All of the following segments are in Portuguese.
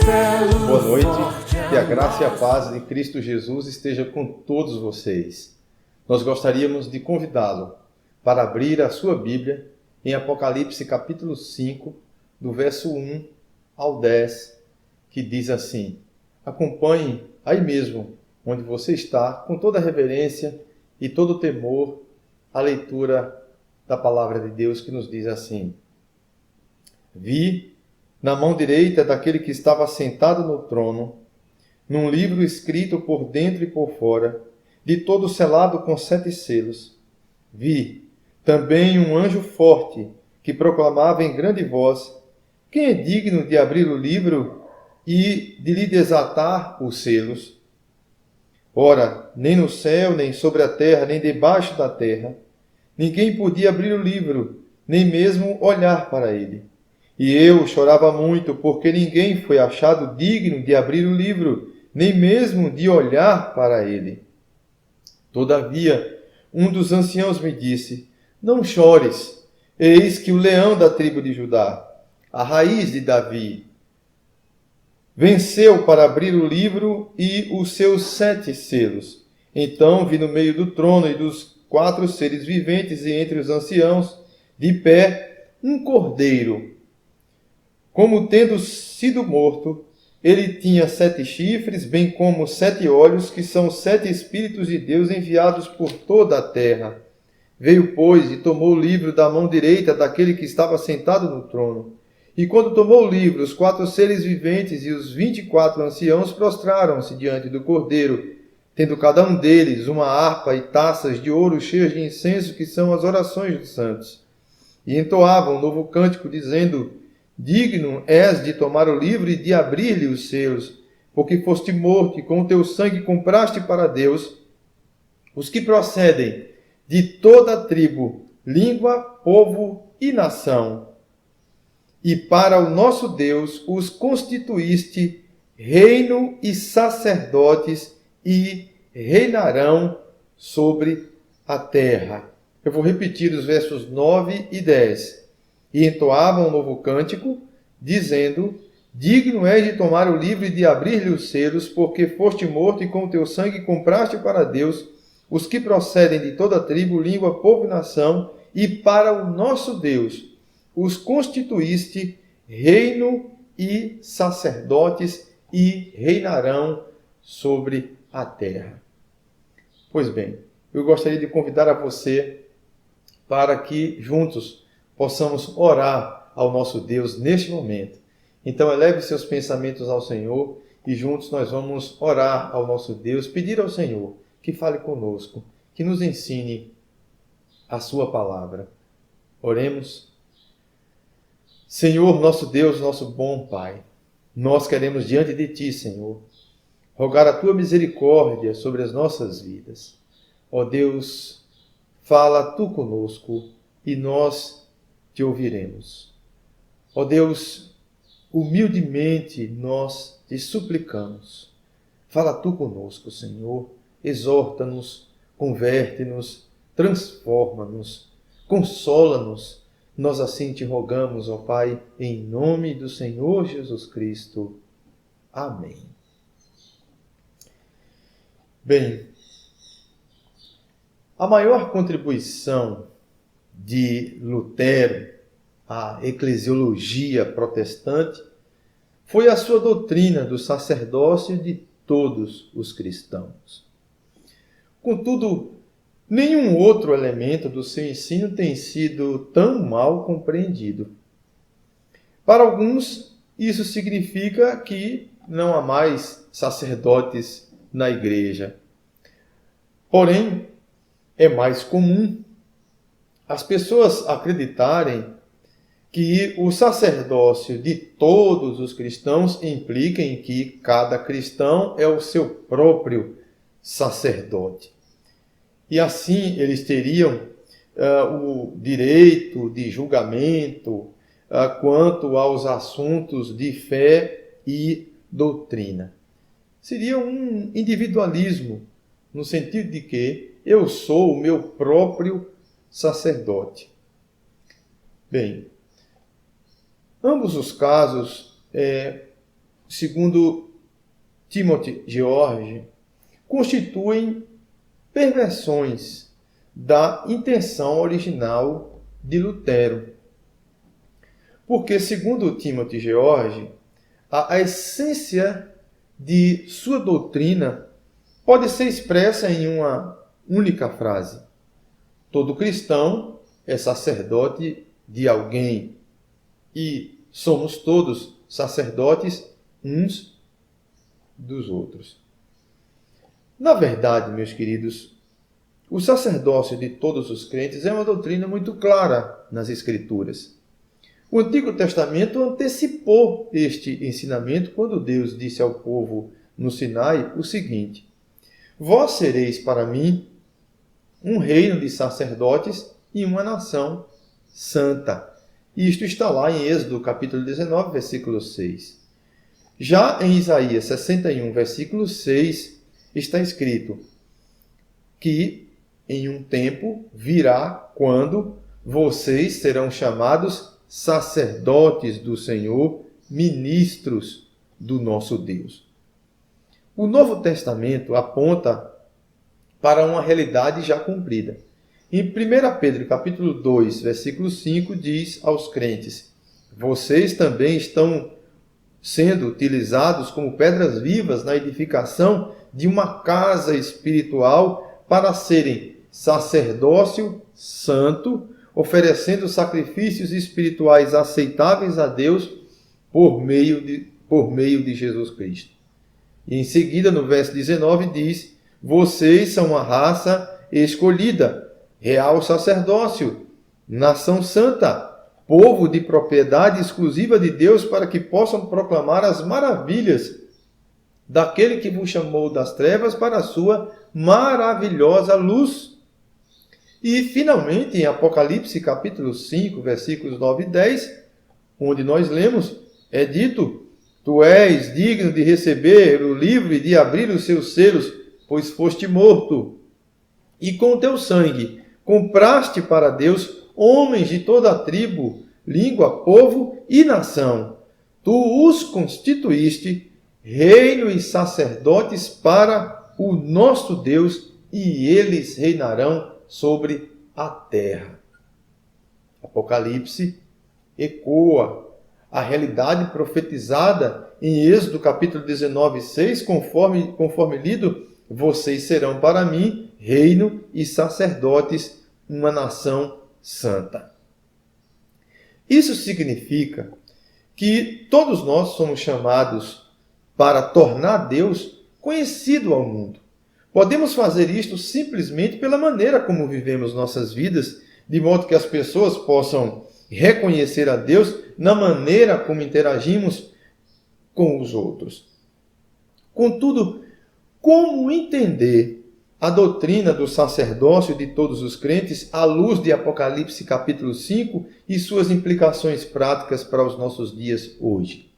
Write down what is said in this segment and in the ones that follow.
Boa noite, que a graça e a paz de Cristo Jesus esteja com todos vocês. Nós gostaríamos de convidá-lo para abrir a sua Bíblia em Apocalipse capítulo 5, do verso 1 ao 10, que diz assim: acompanhe aí mesmo, onde você está, com toda a reverência e todo o temor, a leitura da palavra de Deus, que nos diz assim: vi na mão direita daquele que estava sentado no trono, num livro escrito por dentro e por fora, de todo selado com 7 selos. Vi também um anjo forte, que proclamava em grande voz: quem é digno de abrir o livro e de lhe desatar os selos? Ora, nem no céu, nem sobre a terra, nem debaixo da terra, ninguém podia abrir o livro, nem mesmo olhar para ele. E eu chorava muito, porque ninguém foi achado digno de abrir o livro, nem mesmo de olhar para ele. Todavia, um dos anciãos me disse: não chores, eis que o leão da tribo de Judá, a raiz de Davi, venceu para abrir o livro e os seus 7 selos. Então vi no meio do trono e dos 4 seres viventes e entre os anciãos, de pé, um cordeiro. Como tendo sido morto, ele tinha 7 chifres, bem como 7 olhos, que são 7 Espíritos de Deus enviados por toda a terra. Veio, pois, e tomou o livro da mão direita daquele que estava sentado no trono. E quando tomou o livro, os 4 seres viventes e os 24 anciãos prostraram-se diante do cordeiro, tendo cada um deles uma harpa e taças de ouro cheias de incenso, que são as orações dos santos. E entoavam um novo cântico, dizendo: digno és de tomar o livro e de abrir-lhe os selos, porque foste morto e com o teu sangue compraste para Deus os que procedem de toda tribo, língua, povo e nação. E para o nosso Deus os constituíste reino e sacerdotes, e reinarão sobre a terra. Eu vou repetir os versos 9 e 10. E entoavam um novo cântico, dizendo: digno és de tomar o livro e de abrir-lhe os selos, porque foste morto e com o teu sangue compraste para Deus os que procedem de toda tribo, língua, povo e nação, e para o nosso Deus os constituíste reino e sacerdotes, e reinarão sobre a terra. Pois bem, eu gostaria de convidar a você para que juntos possamos orar ao nosso Deus neste momento. Então eleve seus pensamentos ao Senhor e juntos nós vamos orar ao nosso Deus, pedir ao Senhor que fale conosco, que nos ensine a sua palavra. Oremos. Senhor, nosso Deus, nosso bom Pai, nós queremos diante de Ti, Senhor, rogar a Tua misericórdia sobre as nossas vidas. Ó Deus, fala Tu conosco e nós Te ouviremos. Ó Deus, humildemente nós Te suplicamos. Fala Tu conosco, Senhor, exorta-nos, converte-nos, transforma-nos, consola-nos. Nós assim Te rogamos, ó Pai, em nome do Senhor Jesus Cristo. Amém. Bem, a maior contribuição de Lutero à eclesiologia protestante foi a sua doutrina do sacerdócio de todos os cristãos. Contudo, nenhum outro elemento do seu ensino tem sido tão mal compreendido. Para alguns, isso significa que não há mais sacerdotes na igreja. Porém, é mais comum as pessoas acreditarem que o sacerdócio de todos os cristãos implica em que cada cristão é o seu próprio sacerdote. E assim eles teriam o direito de julgamento quanto aos assuntos de fé e doutrina. Seria um individualismo, no sentido de que eu sou o meu próprio sacerdote. Bem, ambos os casos segundo Timothy George, constituem perversões da intenção original de Lutero. Porque, segundo Timothy George, a essência de sua doutrina pode ser expressa em uma única frase: todo cristão é sacerdote de alguém e somos todos sacerdotes uns dos outros. Na verdade, meus queridos, o sacerdócio de todos os crentes é uma doutrina muito clara nas Escrituras. O Antigo Testamento antecipou este ensinamento quando Deus disse ao povo no Sinai o seguinte: vós sereis para mim um reino de sacerdotes e uma nação santa. Isto está lá em Êxodo, capítulo 19, versículo 6. Já em Isaías 61, versículo 6, está escrito que em um tempo virá quando vocês serão chamados sacerdotes do Senhor, ministros do nosso Deus. O Novo Testamento aponta para uma realidade já cumprida. Em 1 Pedro, capítulo 2, versículo 5, diz aos crentes: vocês também estão sendo utilizados como pedras vivas na edificação de uma casa espiritual para serem sacerdócio santo, oferecendo sacrifícios espirituais aceitáveis a Deus por meio de Jesus Cristo. E em seguida, no verso 19, diz: vocês são uma raça escolhida, real sacerdócio, nação santa, povo de propriedade exclusiva de Deus, para que possam proclamar as maravilhas daquele que vos chamou das trevas para a sua maravilhosa luz. E, finalmente, em Apocalipse, capítulo 5, versículos 9 e 10, onde nós lemos, é dito: tu és digno de receber o livro e de abrir os seus selos, pois foste morto, e com o teu sangue compraste para Deus homens de toda a tribo, língua, povo e nação. Tu os constituíste reino e sacerdotes para o nosso Deus, e eles reinarão sobre a terra. Apocalipse ecoa a realidade profetizada em Êxodo capítulo 19, 6, conforme lido: vocês serão para mim reino e sacerdotes, uma nação santa. Isso significa que todos nós somos chamados para tornar Deus conhecido ao mundo. Podemos fazer isto simplesmente pela maneira como vivemos nossas vidas, de modo que as pessoas possam reconhecer a Deus na maneira como interagimos com os outros. Contudo, como entender a doutrina do sacerdócio de todos os crentes à luz de Apocalipse capítulo 5 e suas implicações práticas para os nossos dias hoje?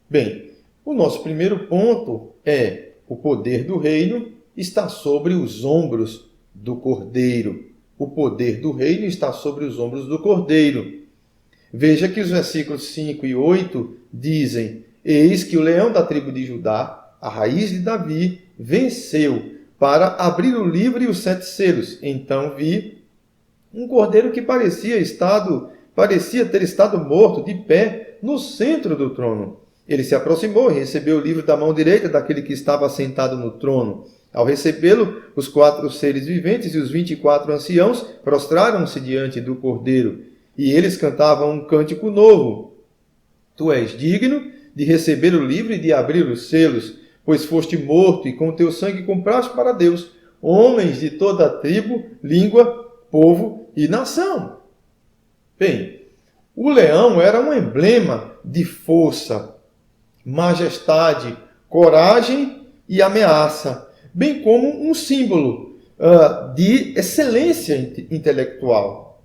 Bem, o nosso primeiro ponto é: o poder do reino está sobre os ombros do Cordeiro. O poder do reino está sobre os ombros do Cordeiro. Veja que os versículos 5 e 8 dizem: eis que o leão da tribo de Judá, a raiz de Davi, venceu para abrir o livro e os 7 selos. Então vi um cordeiro que parecia ter estado morto, de pé, no centro do trono. Ele se aproximou e recebeu o livro da mão direita daquele que estava sentado no trono. Ao recebê-lo, os 4 seres viventes e os 24 anciãos prostraram-se diante do cordeiro. E eles cantavam um cântico novo: tu és digno de receber o livro e de abrir os selos, pois foste morto e com teu sangue compraste para Deus homens de toda a tribo, língua, povo e nação. Bem, o leão era um emblema de força, majestade, coragem e ameaça, bem como um símbolo de excelência intelectual.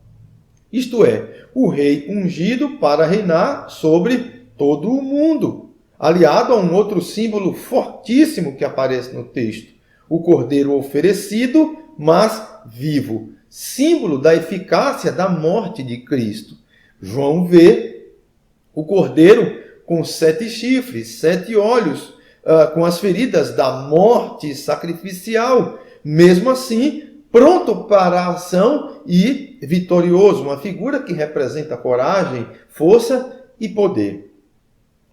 Isto é, o rei ungido para reinar sobre todo o mundo, aliado a um outro símbolo fortíssimo que aparece no texto: o cordeiro oferecido, mas vivo, símbolo da eficácia da morte de Cristo. João vê o cordeiro com 7 chifres, 7 olhos, com as feridas da morte sacrificial. Mesmo assim, pronto para a ação e vitorioso, uma figura que representa coragem, força e poder.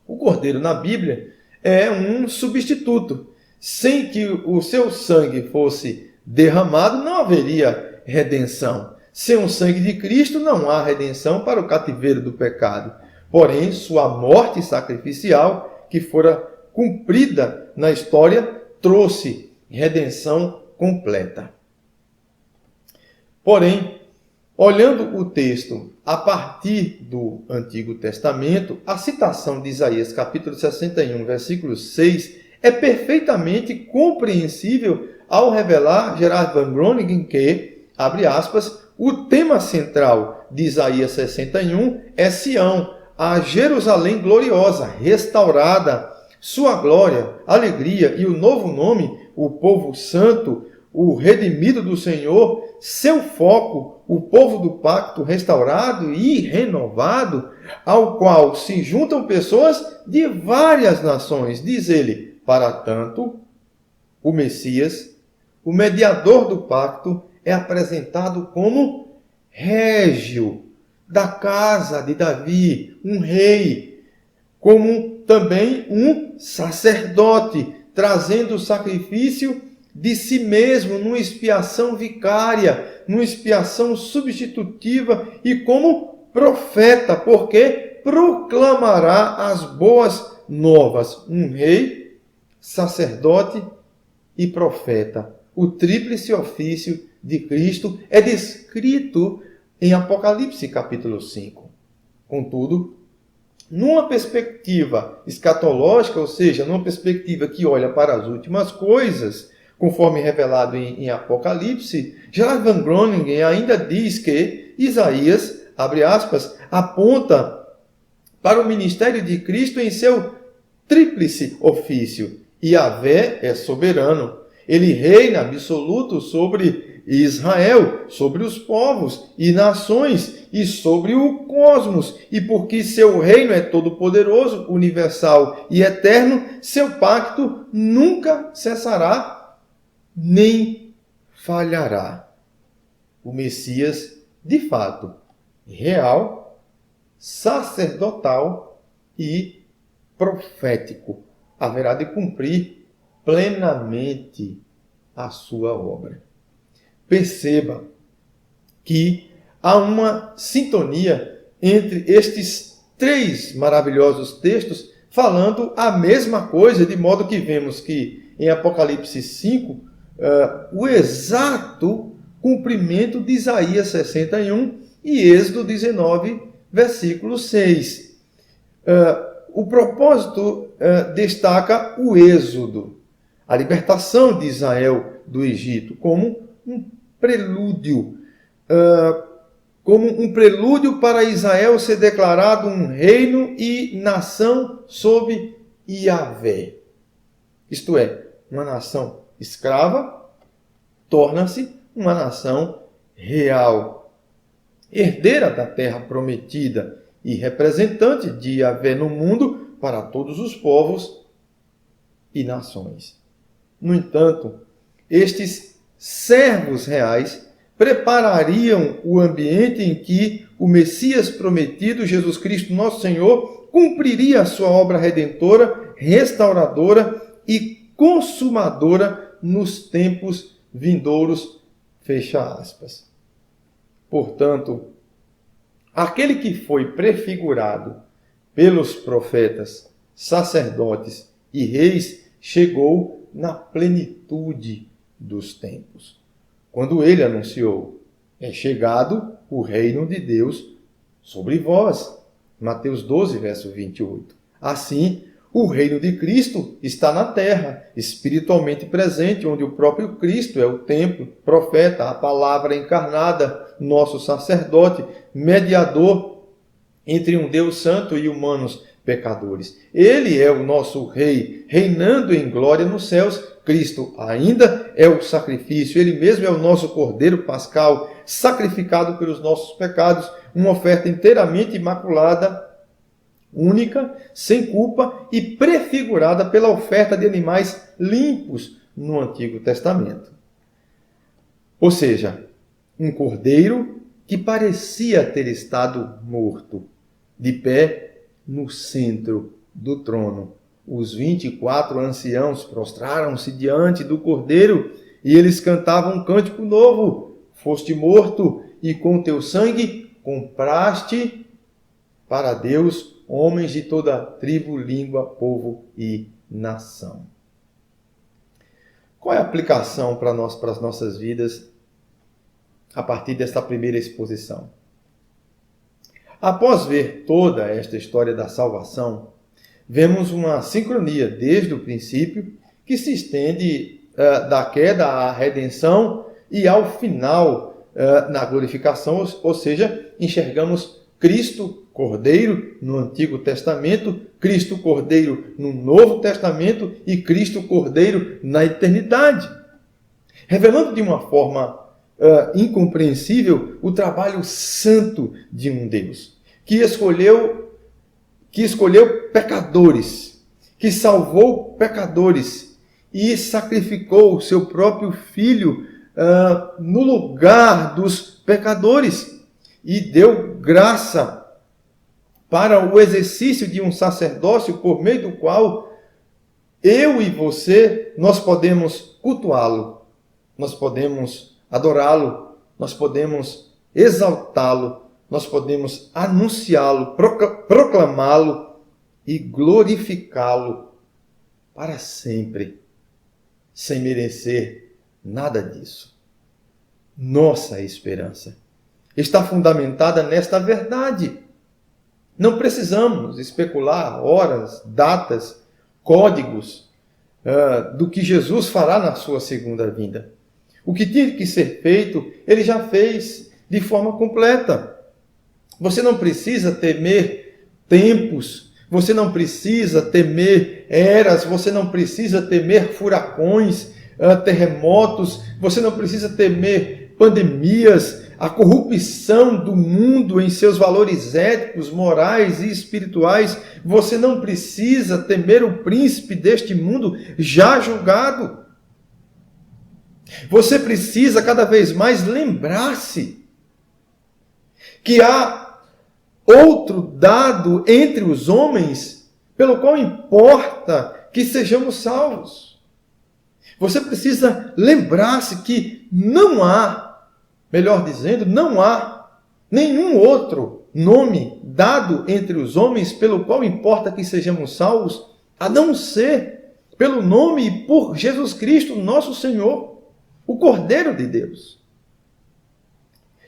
O cordeiro na Bíblia é um substituto. Sem que o seu sangue fosse derramado, não haveria redenção. Sem o sangue de Cristo, não há redenção para o cativeiro do pecado. Porém, sua morte sacrificial, que fora cumprida na história, trouxe redenção completa. Porém, olhando o texto a partir do Antigo Testamento, a citação de Isaías capítulo 61, versículo 6, é perfeitamente compreensível ao revelar Gerard Van Groningen que, abre aspas, o tema central de Isaías 61 é Sião, a Jerusalém gloriosa, restaurada, sua glória, alegria e o novo nome, o povo santo, o redimido do Senhor, seu foco, o povo do pacto restaurado e renovado, ao qual se juntam pessoas de várias nações, diz ele. Para tanto, o Messias, o mediador do pacto, é apresentado como régio da casa de Davi, um rei, como também um sacerdote, trazendo o sacrifício de si mesmo numa expiação vicária, numa expiação substitutiva e como profeta, porque proclamará as boas novas. Um rei, sacerdote e profeta. O tríplice ofício de Cristo é descrito em Apocalipse capítulo 5. Contudo, numa perspectiva escatológica, ou seja, numa perspectiva que olha para as últimas coisas, conforme revelado em Apocalipse, Gerard Van Groningen ainda diz que Isaías, abre aspas, aponta para o ministério de Cristo em seu tríplice ofício. Yahvé é soberano. Ele reina absoluto sobre Israel, sobre os povos e nações e sobre o cosmos. E porque seu reino é todo-poderoso, universal e eterno, seu pacto nunca cessará nem falhará. O Messias, de fato, real, sacerdotal e profético, haverá de cumprir plenamente a sua obra. Perceba que há uma sintonia entre estes 3 maravilhosos textos falando a mesma coisa, de modo que vemos que em Apocalipse 5, o exato cumprimento de Isaías 61 e Êxodo 19, versículo 6. O propósito destaca o êxodo, a libertação de Israel do Egito, como um prelúdio para Israel ser declarado um reino e nação sob Yahvé. Isto é, uma nação escrava torna-se uma nação real, herdeira da terra prometida e representante de Yahvé no mundo para todos os povos e nações. No entanto, estes servos reais preparariam o ambiente em que o Messias prometido, Jesus Cristo, nosso Senhor, cumpriria a sua obra redentora, restauradora e consumadora nos tempos vindouros, fecha aspas. Portanto, aquele que foi prefigurado pelos profetas, sacerdotes e reis chegou na plenitude dos tempos. Quando ele anunciou: é chegado o reino de Deus sobre vós. Mateus 12, verso 28. Assim, o reino de Cristo está na terra, espiritualmente presente, onde o próprio Cristo é o templo, profeta, a palavra encarnada, nosso sacerdote, mediador entre um Deus santo e humanos pecadores. Ele é o nosso rei, reinando em glória nos céus. Cristo ainda é o sacrifício, ele mesmo é o nosso cordeiro pascal, sacrificado pelos nossos pecados, uma oferta inteiramente imaculada, única, sem culpa e prefigurada pela oferta de animais limpos no Antigo Testamento. Ou seja, um cordeiro que parecia ter estado morto, de pé no centro do trono. Os 24 anciãos prostraram-se diante do cordeiro e eles cantavam um cântico novo: foste morto e com teu sangue compraste para Deus homens de toda tribo, língua, povo e nação. Qual é a aplicação para as nossas vidas a partir desta primeira exposição? Após ver toda esta história da salvação, vemos uma sincronia desde o princípio que se estende da queda à redenção e ao final na glorificação, ou seja, enxergamos Cristo Cordeiro no Antigo Testamento, Cristo Cordeiro no Novo Testamento e Cristo Cordeiro na eternidade, revelando de uma forma incompreensível o trabalho santo de um Deus que escolheu pecadores, que salvou pecadores e sacrificou o seu próprio Filho no lugar dos pecadores e deu graça para o exercício de um sacerdócio por meio do qual eu e você, nós podemos cultuá-lo, nós podemos adorá-lo, nós podemos exaltá-lo, nós podemos anunciá-lo, proclamá-lo e glorificá-lo para sempre, sem merecer nada disso. Nossa esperança está fundamentada nesta verdade. Não precisamos especular horas, datas, códigos do que Jesus fará na sua segunda vinda. O que tinha que ser feito, ele já fez de forma completa. Você não precisa temer tempos, você não precisa temer eras, você não precisa temer furacões, terremotos, você não precisa temer pandemias, a corrupção do mundo em seus valores éticos, morais e espirituais. Você não precisa temer o príncipe deste mundo já julgado. Você precisa cada vez mais lembrar-se que há outro dado entre os homens pelo qual importa que sejamos salvos. Você precisa lembrar-se que não há, melhor dizendo, não há nenhum outro nome dado entre os homens pelo qual importa que sejamos salvos, a não ser pelo nome e por Jesus Cristo, nosso Senhor, o Cordeiro de Deus.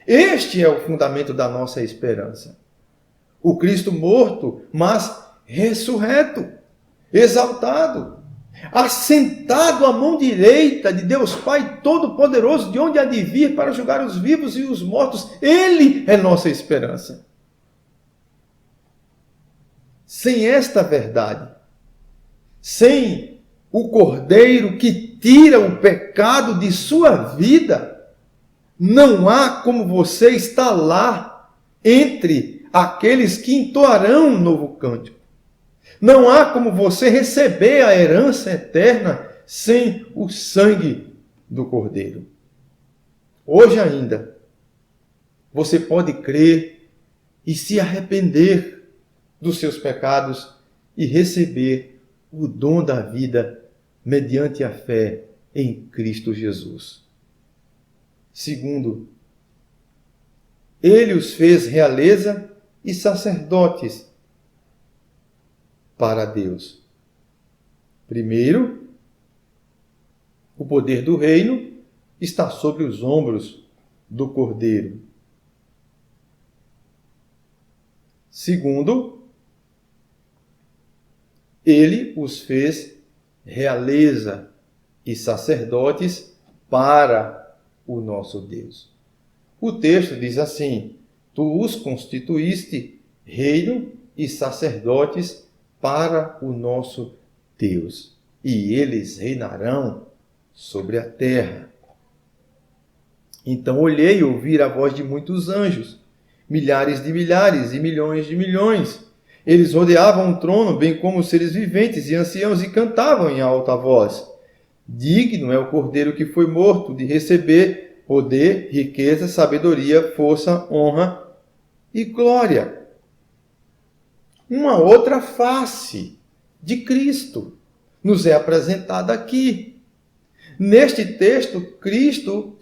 Este é o fundamento da nossa esperança. O Cristo morto, mas ressurreto, exaltado, assentado à mão direita de Deus Pai Todo-Poderoso, de onde há de vir para julgar os vivos e os mortos. Ele é nossa esperança. Sem esta verdade, sem o Cordeiro que tira o pecado de sua vida, não há como você estar lá entre aqueles que entoarão um novo cântico. Não há como você receber a herança eterna sem o sangue do Cordeiro. Hoje ainda, você pode crer e se arrepender dos seus pecados e receber o dom da vida mediante a fé em Cristo Jesus. Segundo, ele os fez realeza e sacerdotes para Deus. Primeiro, o poder do reino está sobre os ombros do Cordeiro. Segundo, ele os fez realeza e sacerdotes para o nosso Deus. O texto diz assim: tu os constituíste reino e sacerdotes para o nosso Deus, e eles reinarão sobre a terra. Então olhei e ouvi a voz de muitos anjos, milhares de milhares e milhões de milhões, Eles rodeavam o trono, bem como os seres viventes e anciãos, e cantavam em alta voz: digno é o Cordeiro que foi morto de receber poder, riqueza, sabedoria, força, honra e glória. Uma outra face de Cristo nos é apresentada aqui. Neste texto, Cristo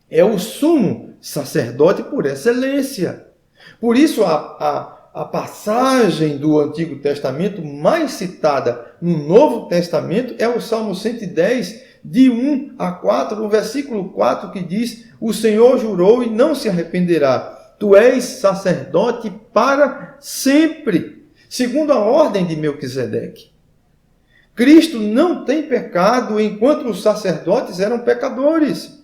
é o sumo sacerdote por excelência. Por isso, a passagem do Antigo Testamento mais citada no Novo Testamento é o Salmo 110, de 1 a 4, o versículo 4, que diz: o Senhor jurou e não se arrependerá. Tu és sacerdote para sempre, segundo a ordem de Melquisedeque. Cristo não tem pecado, enquanto os sacerdotes eram pecadores.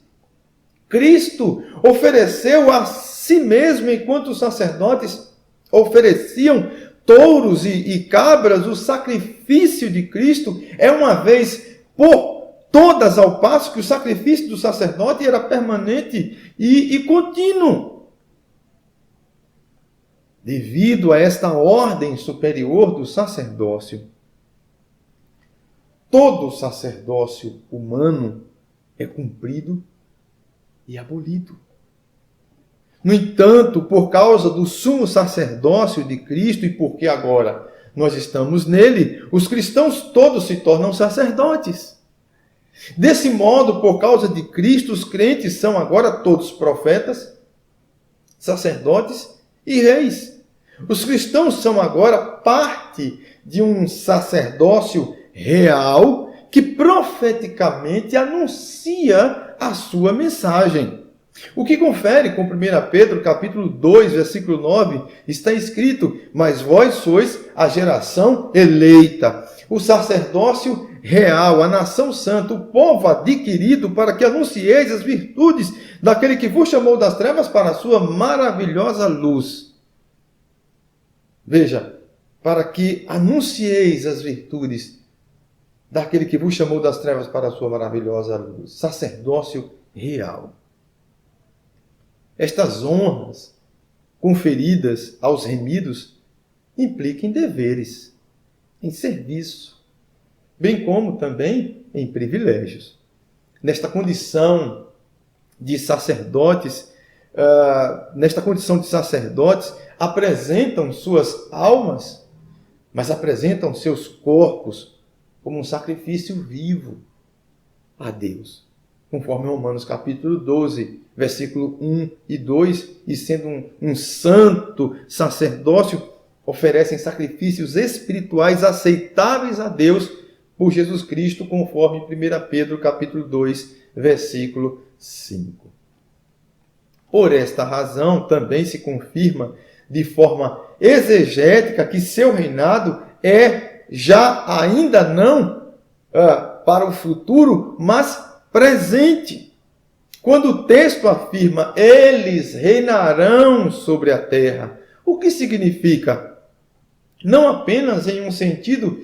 Cristo ofereceu a si mesmo, enquanto os sacerdotes ofereciam touros e cabras. O sacrifício de Cristo é uma vez por todas, ao passo que o sacrifício do sacerdote era permanente e contínuo. Devido a esta ordem superior do sacerdócio, todo sacerdócio humano é cumprido e abolido. No entanto, por causa do sumo sacerdócio de Cristo, e porque agora nós estamos nele, os cristãos todos se tornam sacerdotes. Desse modo, por causa de Cristo, os crentes são agora todos profetas, sacerdotes e reis. Os cristãos são agora parte de um sacerdócio real que profeticamente anuncia a sua mensagem. O que confere com 1 Pedro, capítulo 2, versículo 9, está escrito: mas vós sois a geração eleita, o sacerdócio real, a nação santa, o povo adquirido, para que anuncieis as virtudes daquele que vos chamou das trevas para a sua maravilhosa luz. Veja, para que anuncieis as virtudes daquele que vos chamou das trevas para a sua maravilhosa luz. Sacerdócio real. Estas honras conferidas aos remidos implicam em deveres, em serviço, bem como também em privilégios. Nesta condição de sacerdotes, apresentam suas almas, mas apresentam seus corpos como um sacrifício vivo a Deus, conforme Romanos capítulo 12, versículo 1 e 2, e sendo um santo sacerdócio, oferecem sacrifícios espirituais aceitáveis a Deus por Jesus Cristo, conforme 1 Pedro capítulo 2, versículo 5. Por esta razão, também se confirma de forma exegética que seu reinado é já ainda não para o futuro, mas presente. Quando o texto afirma: eles reinarão sobre a terra, o que significa? Não apenas em um sentido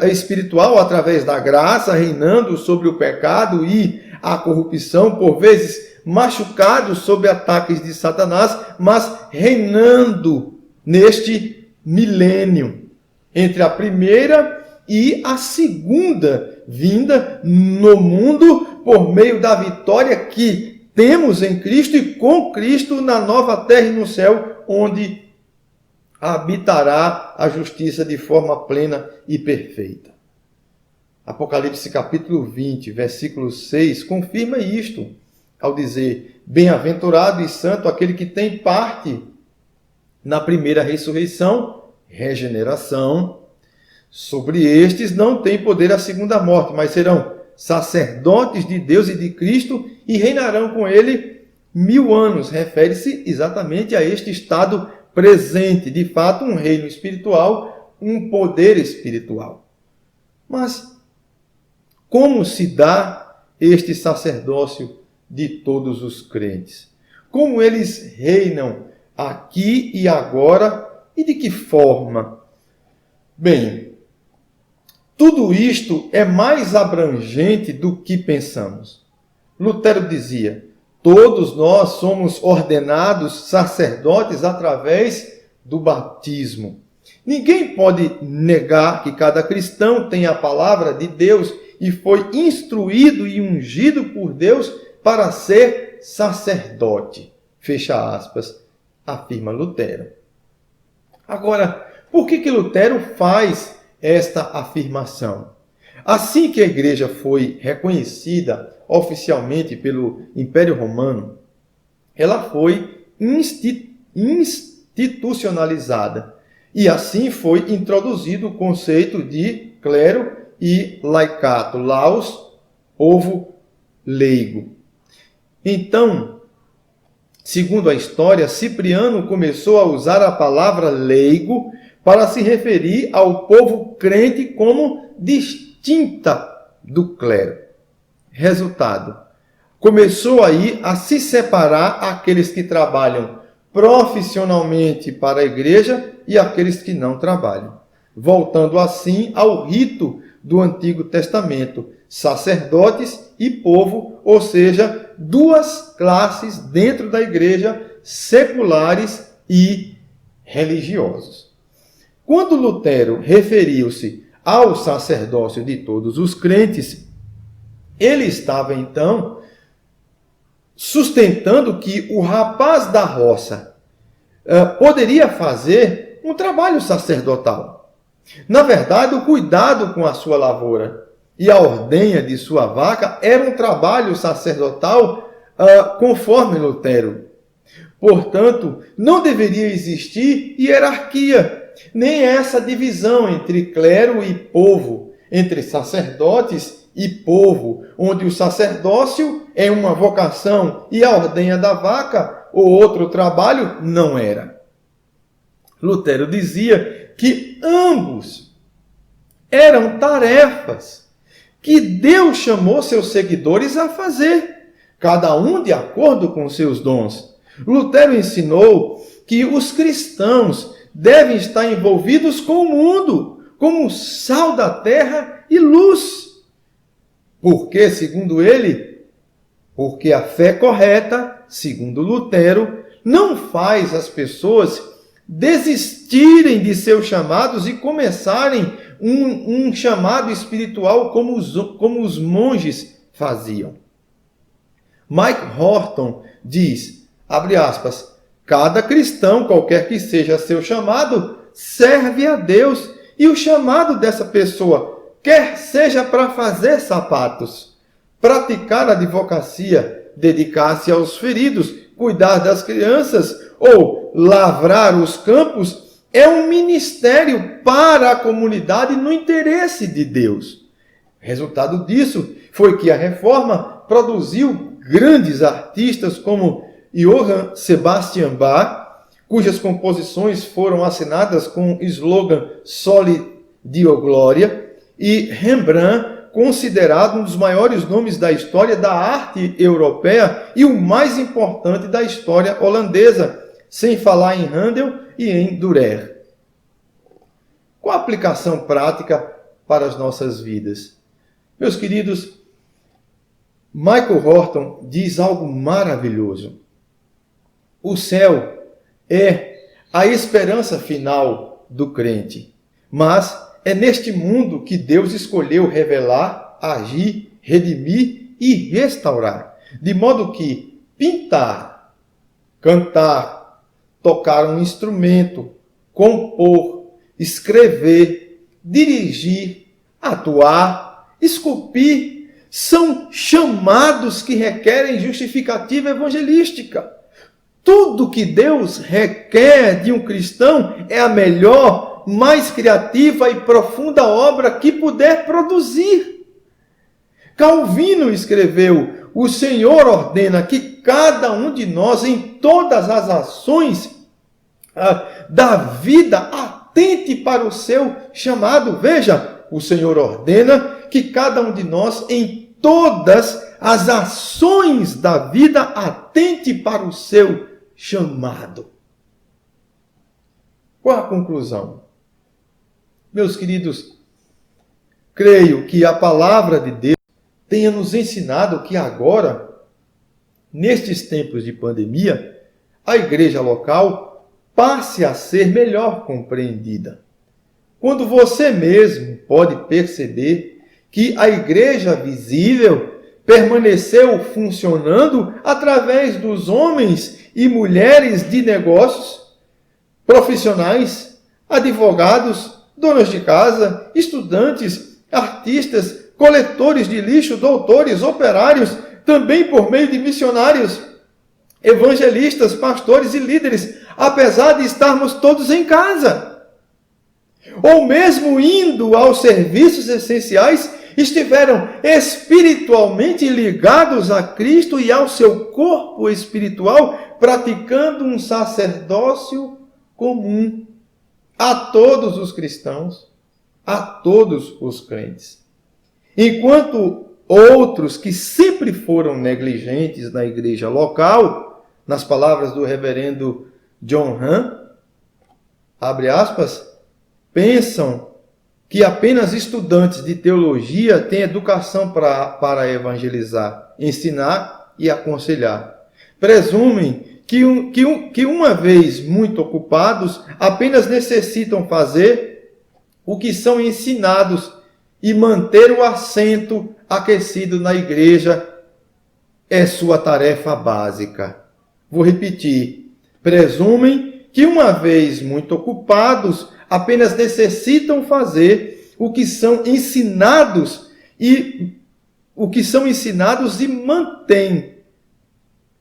espiritual, através da graça, reinando sobre o pecado e a corrupção, por vezes machucados sob ataques de Satanás, mas reinando neste milênio, entre a primeira e a segunda vinda no mundo, por meio da vitória que temos em Cristo e com Cristo na nova terra e no céu, onde habitará a justiça de forma plena e perfeita. Apocalipse capítulo 20, versículo 6, confirma isto, ao dizer: bem-aventurado e santo aquele que tem parte na primeira ressurreição, regeneração. Sobre estes não tem poder a segunda morte, mas serão sacerdotes de Deus e de Cristo e reinarão com ele 1000 anos. Refere-se exatamente a este estado presente, de fato um reino espiritual, um poder espiritual. Mas como se dá este sacerdócio de todos os crentes? Como eles reinam aqui e agora e de que forma? Bem, tudo isto é mais abrangente do que pensamos. Lutero dizia: todos nós somos ordenados sacerdotes através do batismo. Ninguém pode negar que cada cristão tem a palavra de Deus e foi instruído e ungido por Deus para ser sacerdote. Fecha aspas, afirma Lutero. Agora, por que Lutero faz esta afirmação? Assim que a igreja foi reconhecida oficialmente pelo Império Romano, ela foi institucionalizada. E assim foi introduzido o conceito de clero e laicato, laus, povo leigo. Então, segundo a história, Cipriano começou a usar a palavra leigo para se referir ao povo crente como distinta do clero. Resultado, começou aí a se separar aqueles que trabalham profissionalmente para a igreja e aqueles que não trabalham, voltando assim ao rito do Antigo Testamento, sacerdotes e povo, ou seja, duas classes dentro da igreja, seculares e religiosos. Quando Lutero referiu-se ao sacerdócio de todos os crentes, ele estava então sustentando que o rapaz da roça poderia fazer um trabalho sacerdotal. Na verdade, o cuidado com a sua lavoura e a ordenha de sua vaca era um trabalho sacerdotal conforme Lutero. Portanto, não deveria existir hierarquia, nem essa divisão entre clero e povo, entre sacerdotes e povo, onde o sacerdócio é uma vocação e a ordenha da vaca, ou outro trabalho, não era. Lutero dizia que ambos eram tarefas que Deus chamou seus seguidores a fazer, cada um de acordo com seus dons. Lutero ensinou que os cristãos devem estar envolvidos com o mundo, como sal da terra e luz. Porque, segundo ele, porque a fé correta, segundo Lutero, não faz as pessoas desistirem de seus chamados e começarem um chamado espiritual como os monges faziam. Mike Horton diz, abre aspas, cada cristão, qualquer que seja seu chamado, serve a Deus. E o chamado dessa pessoa, quer seja para fazer sapatos, praticar a advocacia, dedicar-se aos feridos, cuidar das crianças ou lavrar os campos, é um ministério para a comunidade no interesse de Deus. Resultado disso foi que a Reforma produziu grandes artistas como Johann Sebastian Bach, cujas composições foram assinadas com o slogan Soli Deo Gloria, e Rembrandt, considerado um dos maiores nomes da história da arte europeia e o mais importante da história holandesa, sem falar em Handel e em Dürer. Qual a aplicação prática para as nossas vidas? Meus queridos, Michael Horton diz algo maravilhoso. O céu é a esperança final do crente, mas é neste mundo que Deus escolheu revelar, agir, redimir e restaurar. De modo que pintar, cantar, tocar um instrumento, compor, escrever, dirigir, atuar, esculpir, são chamados que requerem justificativa evangelística. Tudo que Deus requer de um cristão é a melhor, mais criativa e profunda obra que puder produzir. Calvino escreveu: o Senhor ordena que cada um de nós, em todas as ações da vida, atente para o seu chamado. Veja, o Senhor ordena que cada um de nós, em todas as ações da vida, atente para o seu chamado. Qual a conclusão? Meus queridos, creio que a palavra de Deus tenha nos ensinado que agora, nestes tempos de pandemia, a igreja local passe a ser melhor compreendida. quando você mesmo pode perceber que a igreja visível permaneceu funcionando através dos homens e mulheres de negócios, profissionais, advogados, donas de casa, estudantes, artistas, coletores de lixo, doutores, operários, também por meio de missionários, evangelistas, pastores e líderes, apesar de estarmos todos em casa. Ou mesmo indo aos serviços essenciais, estiveram espiritualmente ligados a Cristo e ao seu corpo espiritual, praticando um sacerdócio comum a todos os cristãos, a todos os crentes. Enquanto outros que sempre foram negligentes na igreja local, nas palavras do reverendo John Hahn, abre aspas, pensam que apenas estudantes de teologia têm educação para evangelizar, ensinar e aconselhar. Presumem que uma vez muito ocupados, apenas necessitam fazer o que são ensinados e manter o assento aquecido na igreja é sua tarefa básica. Vou repetir. Presumem que uma vez muito ocupados, apenas necessitam fazer o que são ensinados e mantêm,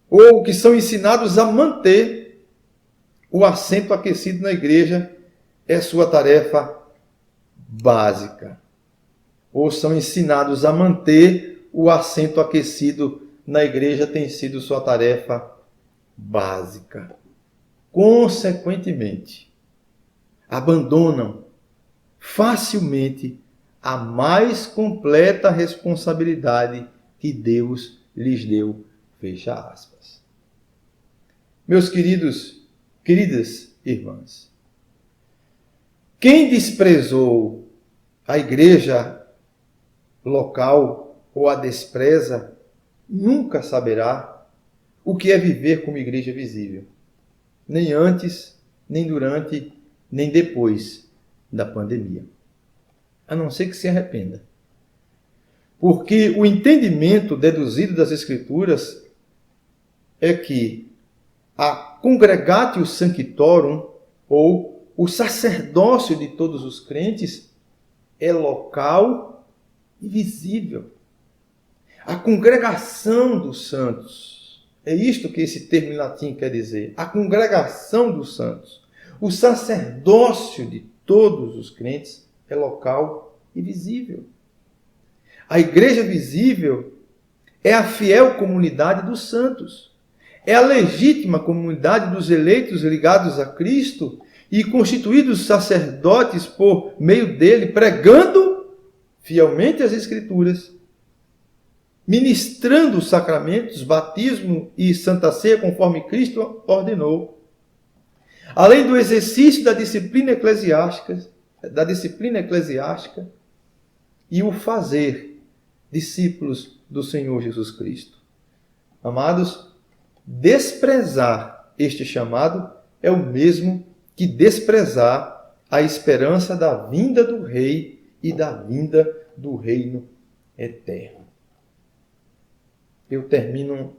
ou o que são ensinados a manter o assento aquecido na igreja é sua tarefa básica. Ou são ensinados a manter o assento aquecido na igreja tem sido sua tarefa básica. Consequentemente, abandonam facilmente a mais completa responsabilidade que Deus lhes deu. Fecha aspas. Meus queridas irmãs, quem desprezou a igreja local ou a despreza, nunca saberá o que é viver como igreja visível. Nem antes, nem durante, nem depois da pandemia. A não ser que se arrependa. Porque o entendimento deduzido das Escrituras é que a Congregatio Sanctorum, ou o sacerdócio de todos os crentes, é local e visível. A congregação dos santos. É isto que esse termo em latim quer dizer. A congregação dos santos. O sacerdócio de todos os crentes é local e visível. A igreja visível é a fiel comunidade dos santos. É a legítima comunidade dos eleitos ligados a Cristo e constituídos sacerdotes por meio dele, pregando fielmente as Escrituras, ministrando os sacramentos, batismo e santa ceia conforme Cristo ordenou, além do exercício da disciplina eclesiástica e o fazer discípulos do Senhor Jesus Cristo. Amados, desprezar este chamado é o mesmo que desprezar a esperança da vinda do Rei e da vinda do reino eterno. Eu termino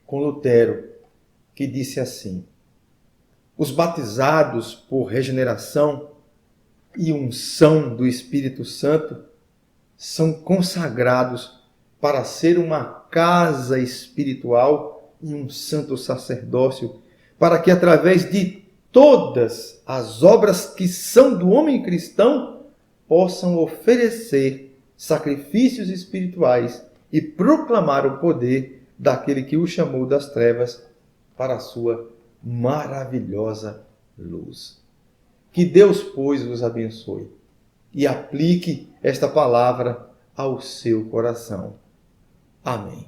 com Lutero, que disse assim: os batizados por regeneração e unção do Espírito Santo são consagrados para ser uma casa espiritual e um santo sacerdócio, para que através de todas as obras que são do homem cristão possam oferecer sacrifícios espirituais e proclamar o poder daquele que o chamou das trevas para a sua maravilhosa luz. Que Deus, pois, vos abençoe e aplique esta palavra ao seu coração. Amém.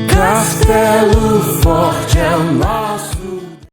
Castelo Forte é o nome.